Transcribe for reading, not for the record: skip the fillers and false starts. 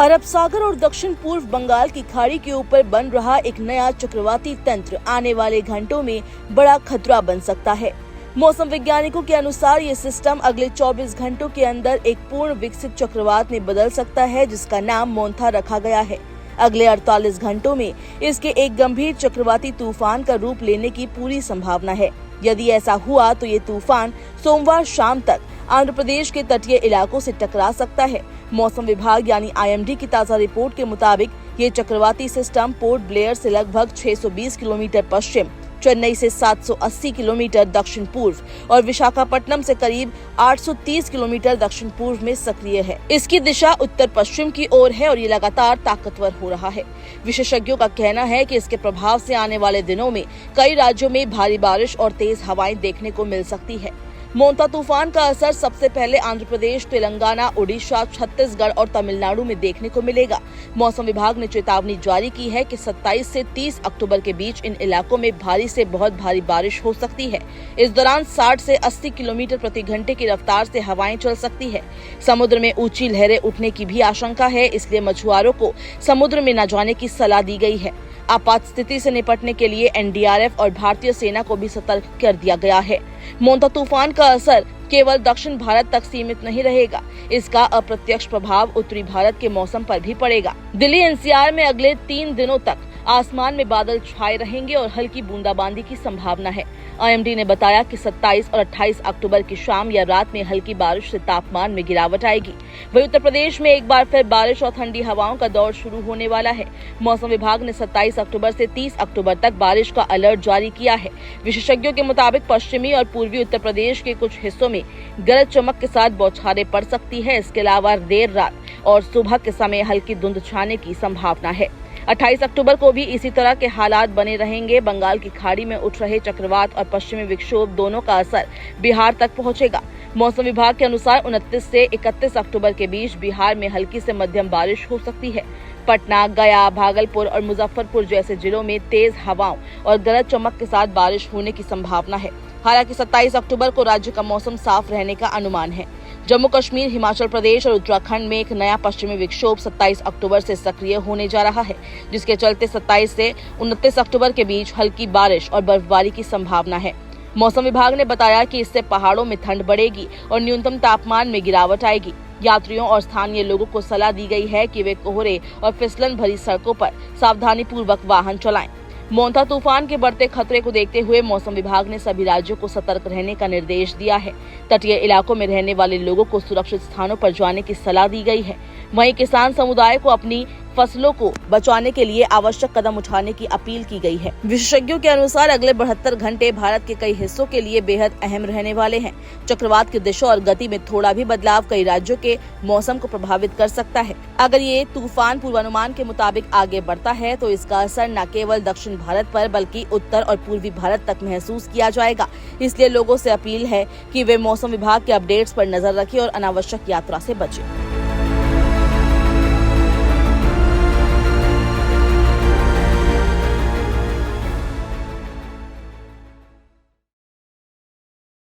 अरब सागर और दक्षिण पूर्व बंगाल की खाड़ी के ऊपर बन रहा एक नया चक्रवाती तंत्र आने वाले घंटों में बड़ा खतरा बन सकता है। मौसम वैज्ञानिकों के अनुसार ये सिस्टम अगले 24 घंटों के अंदर एक पूर्ण विकसित चक्रवात में बदल सकता है, जिसका नाम मोंथा रखा गया है। अगले 48 घंटों में इसके एक गंभीर चक्रवाती तूफान का रूप लेने की पूरी संभावना है। यदि ऐसा हुआ तो ये तूफान सोमवार शाम तक आंध्र प्रदेश के तटीय इलाकों से टकरा सकता है। मौसम विभाग यानी IMD की ताजा रिपोर्ट के मुताबिक ये चक्रवाती सिस्टम पोर्ट ब्लेयर से लगभग 620 किलोमीटर पश्चिम, चेन्नई से 780 किलोमीटर दक्षिण पूर्व और विशाखापट्टनम से करीब 830 किलोमीटर दक्षिण पूर्व में सक्रिय है। इसकी दिशा उत्तर पश्चिम की ओर है और ये लगातार ताकतवर हो रहा है। विशेषज्ञों का कहना है कि इसके प्रभाव से आने वाले दिनों में कई राज्यों में भारी बारिश और तेज हवाएं देखने को मिल सकती है। मोंथा तूफान का असर सबसे पहले आंध्र प्रदेश, तेलंगाना, ओडिशा, छत्तीसगढ़ और तमिलनाडु में देखने को मिलेगा। मौसम विभाग ने चेतावनी जारी की है कि 27 से 30 अक्टूबर के बीच इन इलाकों में भारी से बहुत भारी बारिश हो सकती है। इस दौरान 60 से 80 किलोमीटर प्रति घंटे की रफ्तार से हवाएं चल सकती है। समुद्र में ऊंची लहरें उठने की भी आशंका है, इसलिए मछुआरों को समुद्र में न जाने की सलाह दी गई है। आपात स्थिति से निपटने के लिए NDRF और भारतीय सेना को भी सतर्क कर दिया गया है। मोंथा तूफान का असर केवल दक्षिण भारत तक सीमित नहीं रहेगा, इसका अप्रत्यक्ष प्रभाव उत्तरी भारत के मौसम पर भी पड़ेगा। दिल्ली NCR में अगले 3 दिनों तक आसमान में बादल छाए रहेंगे और हल्की बूंदाबांदी की संभावना है। IMD ने बताया कि 27 और 28 अक्टूबर की शाम या रात में हल्की बारिश से तापमान में गिरावट आएगी। वहीं उत्तर प्रदेश में एक बार फिर बारिश और ठंडी हवाओं का दौर शुरू होने वाला है। मौसम विभाग ने 27 अक्टूबर से 30 अक्टूबर तक बारिश का अलर्ट जारी किया है। विशेषज्ञों के मुताबिक पश्चिमी और पूर्वी उत्तर प्रदेश के कुछ हिस्सों में गरज चमक के साथ बौछारें पड़ सकती है। इसके अलावा देर रात और सुबह के समय हल्की धुंध छाने की संभावना है। 28 अक्टूबर को भी इसी तरह के हालात बने रहेंगे। बंगाल की खाड़ी में उठ रहे चक्रवात और पश्चिमी विक्षोभ दोनों का असर बिहार तक पहुंचेगा। मौसम विभाग के अनुसार 29 से 31 अक्टूबर के बीच बिहार में हल्की से मध्यम बारिश हो सकती है। पटना, गया, भागलपुर और मुजफ्फरपुर जैसे जिलों में तेज हवाओं और गरज चमक के साथ बारिश होने की संभावना है। हालांकि 27 अक्टूबर को राज्य का मौसम साफ रहने का अनुमान है। जम्मू कश्मीर, हिमाचल प्रदेश और उत्तराखंड में एक नया पश्चिमी विक्षोभ 27 अक्टूबर से सक्रिय होने जा रहा है, जिसके चलते 27 से 29 अक्टूबर के बीच हल्की बारिश और बर्फबारी की संभावना है। मौसम विभाग ने बताया कि इससे पहाड़ों में ठंड बढ़ेगी और न्यूनतम तापमान में गिरावट आएगी। यात्रियों और स्थानीय लोगों को सलाह दी गई है कि वे कोहरे और फिसलन भरी सड़कों पर सावधानी पूर्वक वाहन चलाएं। मोंथा तूफान के बढ़ते खतरे को देखते हुए मौसम विभाग ने सभी राज्यों को सतर्क रहने का निर्देश दिया है। तटीय इलाकों में रहने वाले लोगों को सुरक्षित स्थानों पर जाने की सलाह दी गई है। वहीं किसान समुदाय को अपनी फसलों को बचाने के लिए आवश्यक कदम उठाने की अपील की गई है। विशेषज्ञों के अनुसार अगले 72 घंटे भारत के कई हिस्सों के लिए बेहद अहम रहने वाले हैं। चक्रवात की दिशा और गति में थोड़ा भी बदलाव कई राज्यों के मौसम को प्रभावित कर सकता है। अगर ये तूफान पूर्वानुमान के मुताबिक आगे बढ़ता है तो इसका असर न केवल दक्षिण भारत पर बल्कि उत्तर और पूर्वी भारत तक महसूस किया जाएगा। इसलिए लोगों से अपील है कि वे मौसम विभाग के अपडेट्स पर नजर रखें और अनावश्यक यात्रा से बचें।